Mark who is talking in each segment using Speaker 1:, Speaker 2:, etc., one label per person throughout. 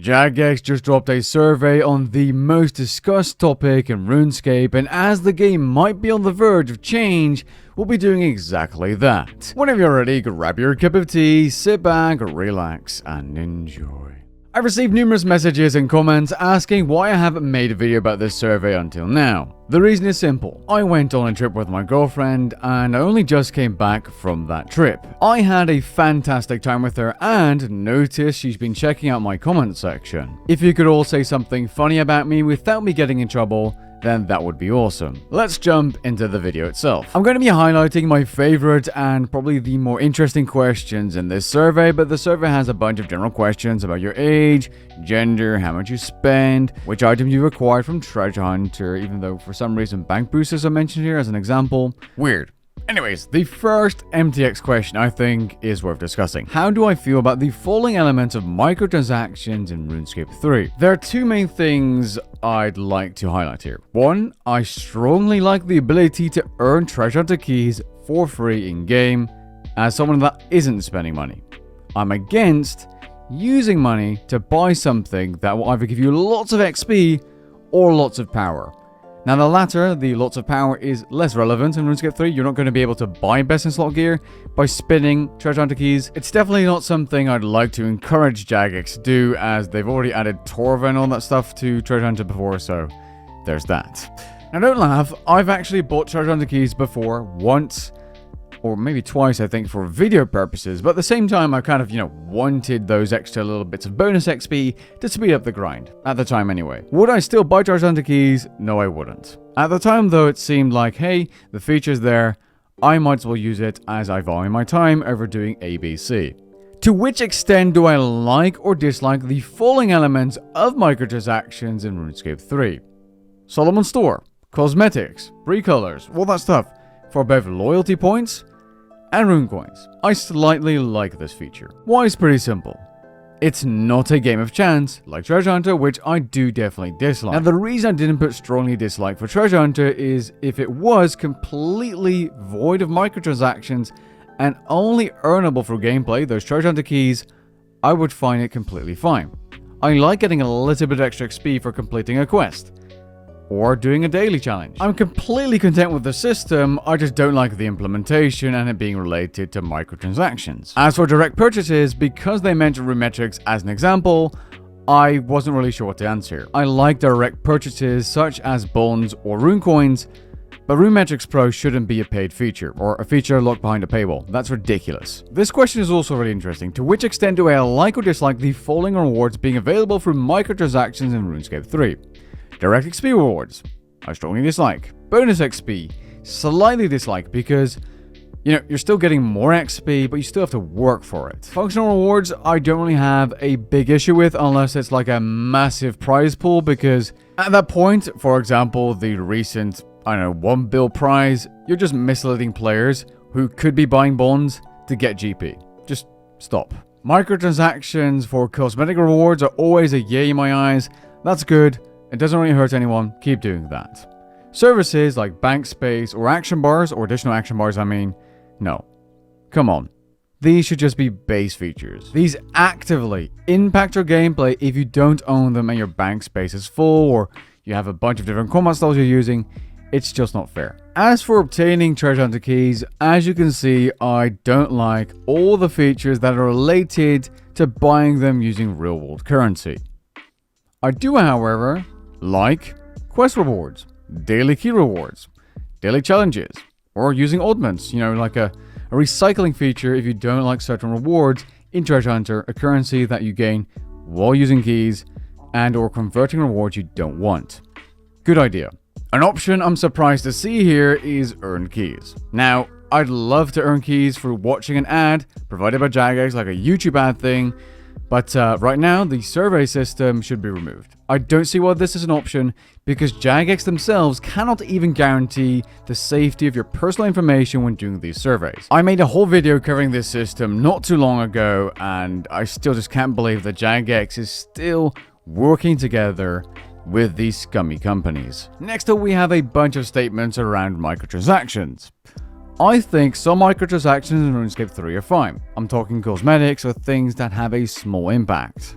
Speaker 1: Jagex just dropped a survey on the most discussed topic in Runescape, and as the game might be on the verge of change, we'll be doing exactly that. Whenever you're ready, grab your cup of tea, sit back, relax, and enjoy. I've received numerous messages and comments asking why I haven't made a video about this survey until now. The reason is simple. I went on a trip with my girlfriend and I only just came back from that trip. I had a fantastic time with her and noticed she's been checking out my comment section. If you could all say something funny about me without me getting in trouble, then that would be awesome. Let's jump into the video itself. I'm going to be highlighting my favorite and probably the more interesting questions in this survey, but the survey has a bunch of general questions about your age, gender, how much you spend, which items you acquired from Treasure Hunter, even though for some reason bank boosters are mentioned here as an example. Weird. Anyways, the first MTX question I think is worth discussing. How do I feel about the following elements of microtransactions in RuneScape 3? There are two main things I'd like to highlight here. One, I strongly like the ability to earn treasure hunter keys for free in-game as someone that isn't spending money. I'm against using money to buy something that will either give you lots of XP or lots of power. Now the latter, the lots of power, is less relevant in RuneScape 3. You're not going to be able to buy best in slot gear by spinning treasure hunter keys. It's definitely not something I'd like to encourage Jagex to do, as they've already added Torva and all that stuff to treasure hunter before, so there's that. Now don't laugh, I've actually bought treasure hunter keys before, once, or maybe twice I think, for video purposes, but at the same time I kind of, wanted those extra little bits of bonus XP to speed up the grind, at the time anyway. Would I still buy treasure hunter keys? No, I wouldn't. At the time though, it seemed like, hey, the feature's there, I might as well use it as I value my time over doing ABC. To which extent do I like or dislike the following elements of microtransactions in RuneScape 3? Solomon Store, cosmetics, free colors, all that stuff, for both loyalty points and rune coins. I slightly like this feature. Why is pretty simple. It's not a game of chance, like Treasure Hunter, which I do definitely dislike. Now the reason I didn't put strongly dislike for Treasure Hunter is if it was completely void of microtransactions and only earnable for gameplay, those Treasure Hunter keys, I would find it completely fine. I like getting a little bit extra XP for completing a quest, or doing a daily challenge. I'm completely content with the system, I just don't like the implementation and it being related to microtransactions. As for direct purchases, because they mentioned rune metrics as an example, I wasn't really sure what to answer. I like direct purchases such as bonds or rune coins, but Rune Metrics Pro shouldn't be a paid feature, or a feature locked behind a paywall. That's ridiculous. This question is also really interesting. To which extent do I like or dislike the following rewards being available through microtransactions in RuneScape 3? Direct XP rewards, I strongly dislike. Bonus XP, slightly dislike because, you're still getting more XP, but you still have to work for it. Functional rewards, I don't really have a big issue with unless it's like a massive prize pool, because at that point, for example, the recent, 1 bill prize, you're just misleading players who could be buying bonds to get GP. Just stop. Microtransactions for cosmetic rewards are always a yay in my eyes. That's good. It doesn't really hurt anyone, keep doing that. Services like bank space or action bars, or additional action bars no. Come on. These should just be base features. These actively impact your gameplay if you don't own them and your bank space is full, or you have a bunch of different combat styles you're using. It's just not fair. As for obtaining treasure hunter keys, as you can see, I don't like all the features that are related to buying them using real world currency. I do, however, like quest rewards, daily key rewards, daily challenges, or using oddments, like a recycling feature if you don't like certain rewards in Treasure Hunter, a currency that you gain while using keys, and or converting rewards you don't want. Good idea. An option I'm surprised to see here is earn keys. Now, I'd love to earn keys through watching an ad provided by Jagex, like a YouTube ad thing, but right now, the survey system should be removed. I don't see why this is an option, because Jagex themselves cannot even guarantee the safety of your personal information when doing these surveys. I made a whole video covering this system not too long ago, and I still just can't believe that Jagex is still working together with these scummy companies. Next up, we have a bunch of statements around microtransactions. I think some microtransactions in RuneScape 3 are fine. I'm talking cosmetics or things that have a small impact.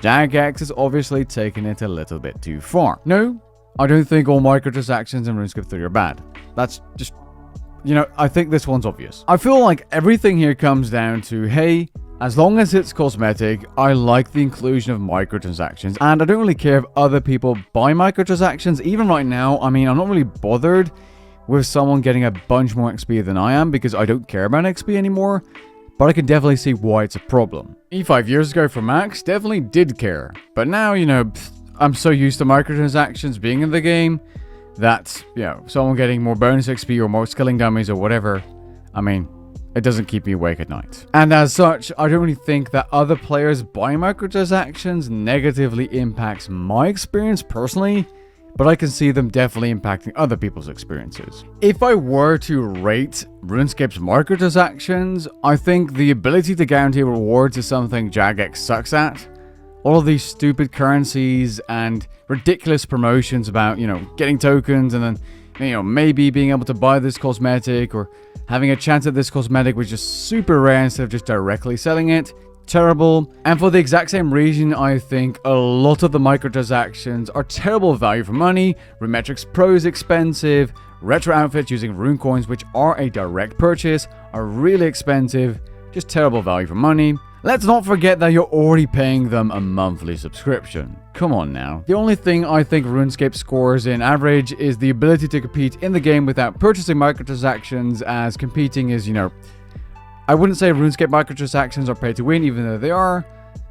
Speaker 1: Jagex is obviously taking it a little bit too far. No, I don't think all microtransactions in Runescape 3 are bad. That's just, I think this one's obvious. I feel like everything here comes down to, hey, as long as it's cosmetic, I like the inclusion of microtransactions, and I don't really care if other people buy microtransactions. Even right now, I'm not really bothered with someone getting a bunch more XP than I am, because I don't care about XP anymore, but I can definitely see why it's a problem. 5 years ago for Max, definitely did care, but now, I'm so used to microtransactions being in the game that, someone getting more bonus XP or more skilling dummies or whatever, it doesn't keep me awake at night. And as such, I don't really think that other players buying microtransactions negatively impacts my experience personally, but I can see them definitely impacting other people's experiences. If I were to rate RuneScape's microtransactions, I think the ability to guarantee rewards is something Jagex sucks at. All of these stupid currencies and ridiculous promotions about, getting tokens and then, maybe being able to buy this cosmetic or having a chance at this cosmetic which is super rare instead of just directly selling it. Terrible. And for the exact same reason, I think a lot of the microtransactions are terrible value for money. Runemetrics Pro is expensive. Retro outfits using rune coins, which are a direct purchase, are really expensive. Just terrible value for money. Let's not forget that you're already paying them a monthly subscription. Come on now. The only thing I think RuneScape scores in average is the ability to compete in the game without purchasing microtransactions, as competing is, I wouldn't say RuneScape microtransactions are pay to win, even though they are,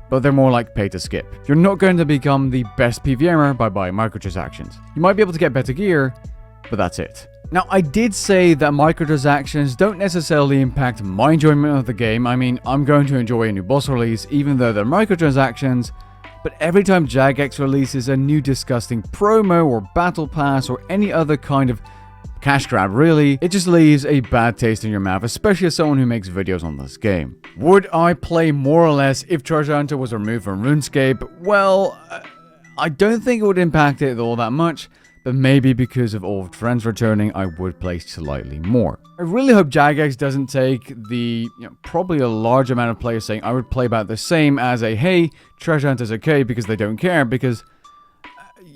Speaker 1: but they're more like pay to skip. You're not going to become the best PVMer by buying microtransactions. You might be able to get better gear, but that's it. Now, I did say that microtransactions don't necessarily impact my enjoyment of the game. I'm going to enjoy a new boss release, even though they're microtransactions, but every time Jagex releases a new disgusting promo or battle pass or any other kind of cash grab, really, it just leaves a bad taste in your mouth, especially as someone who makes videos on this game. Would I play more or less if Treasure Hunter was removed from RuneScape? Well, I don't think it would impact it all that much, but maybe because of old friends returning, I would play slightly more. I really hope Jagex doesn't take the, probably a large amount of players saying I would play about the same as a, hey, Treasure Hunter's okay, because they don't care, because,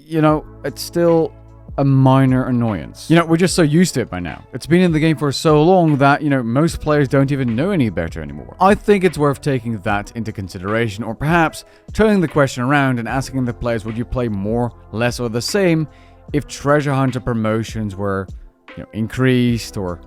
Speaker 1: it's still a minor annoyance. We're just so used to it by now. It's been in the game for so long that, most players don't even know any better anymore. I think it's worth taking that into consideration, or perhaps turning the question around and asking the players, would you play more, less, or the same if Treasure Hunter promotions were, increased or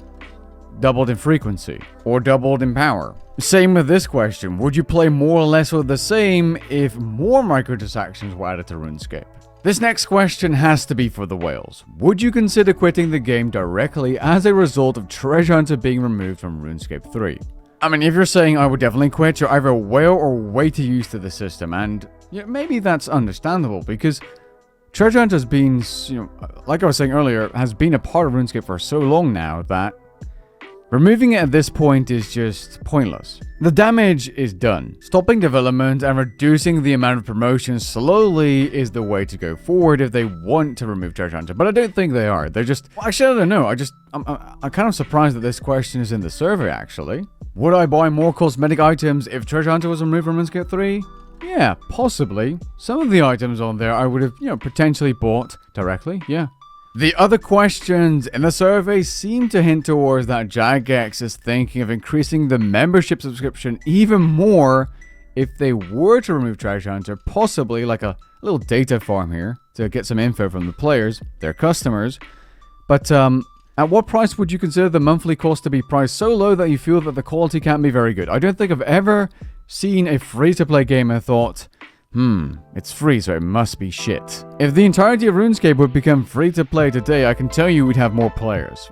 Speaker 1: doubled in frequency or doubled in power? Same with this question. Would you play more, less, or the same if more microtransactions were added to RuneScape? This next question has to be for the whales. Would you consider quitting the game directly as a result of Treasure Hunter being removed from RuneScape 3? If you're saying I would definitely quit, you're either a whale or way too used to the system, and maybe that's understandable, because Treasure Hunter has been, like I was saying earlier, has been a part of RuneScape for so long now that removing it at this point is just pointless. The damage is done. Stopping development and reducing the amount of promotions slowly is the way to go forward if they want to remove Treasure Hunter, but I don't think they are. They're just... Actually, I don't know. I'm kind of surprised that this question is in the survey, actually. Would I buy more cosmetic items if Treasure Hunter was removed from RuneScape 3? Yeah, possibly. Some of the items on there I would have, potentially bought directly, yeah. The other questions in the survey seem to hint towards that Jagex is thinking of increasing the membership subscription even more if they were to remove Treasure Hunter, possibly like a little data farm here to get some info from the players, their customers. But at what price would you consider the monthly cost to be priced so low that you feel that the quality can't be very good? I don't think I've ever seen a free-to-play game and thought, it's free, so it must be shit. If the entirety of RuneScape would become free-to-play today, I can tell you we'd have more players.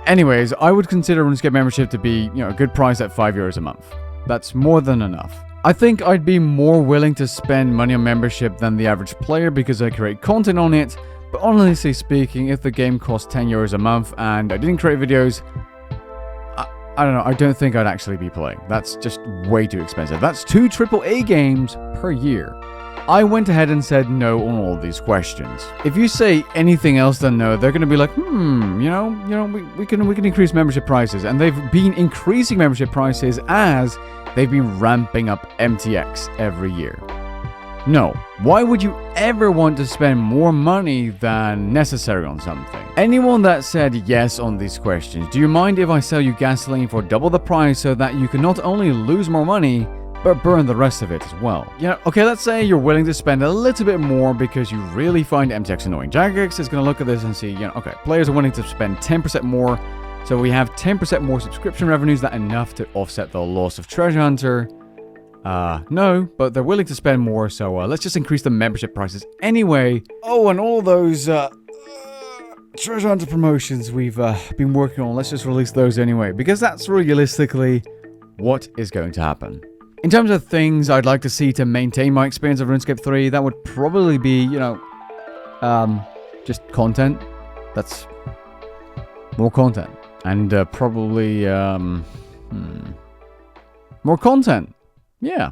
Speaker 1: Anyways, I would consider RuneScape membership to be, a good price at €5 a month. That's more than enough. I think I'd be more willing to spend money on membership than the average player because I create content on it, but honestly speaking, if the game cost €10 a month and I didn't create videos, I don't know, I don't think I'd actually be playing. That's just way too expensive. That's 2 AAA games per year. I went ahead and said no on all these questions. If you say anything else than no, they're going to be like, we can increase membership prices. And they've been increasing membership prices as they've been ramping up MTX every year. No, why would you ever want to spend more money than necessary on something? Anyone that said yes on these questions, do you mind if I sell you gasoline for double the price so that you can not only lose more money, but burn the rest of it as well? Yeah, okay, let's say you're willing to spend a little bit more because you really find MTX annoying. Jagex is going to look at this and see, okay, players are willing to spend 10% more, so we have 10% more subscription revenues. Is that enough to offset the loss of Treasure Hunter? No, but they're willing to spend more, so let's just increase the membership prices anyway. Oh, and all those Treasure Hunter promotions we've been working on, let's just release those anyway, because that's realistically what is going to happen. In terms of things I'd like to see to maintain my experience of RuneScape 3, that would probably be, just content. That's more content. And probably, more content. Yeah.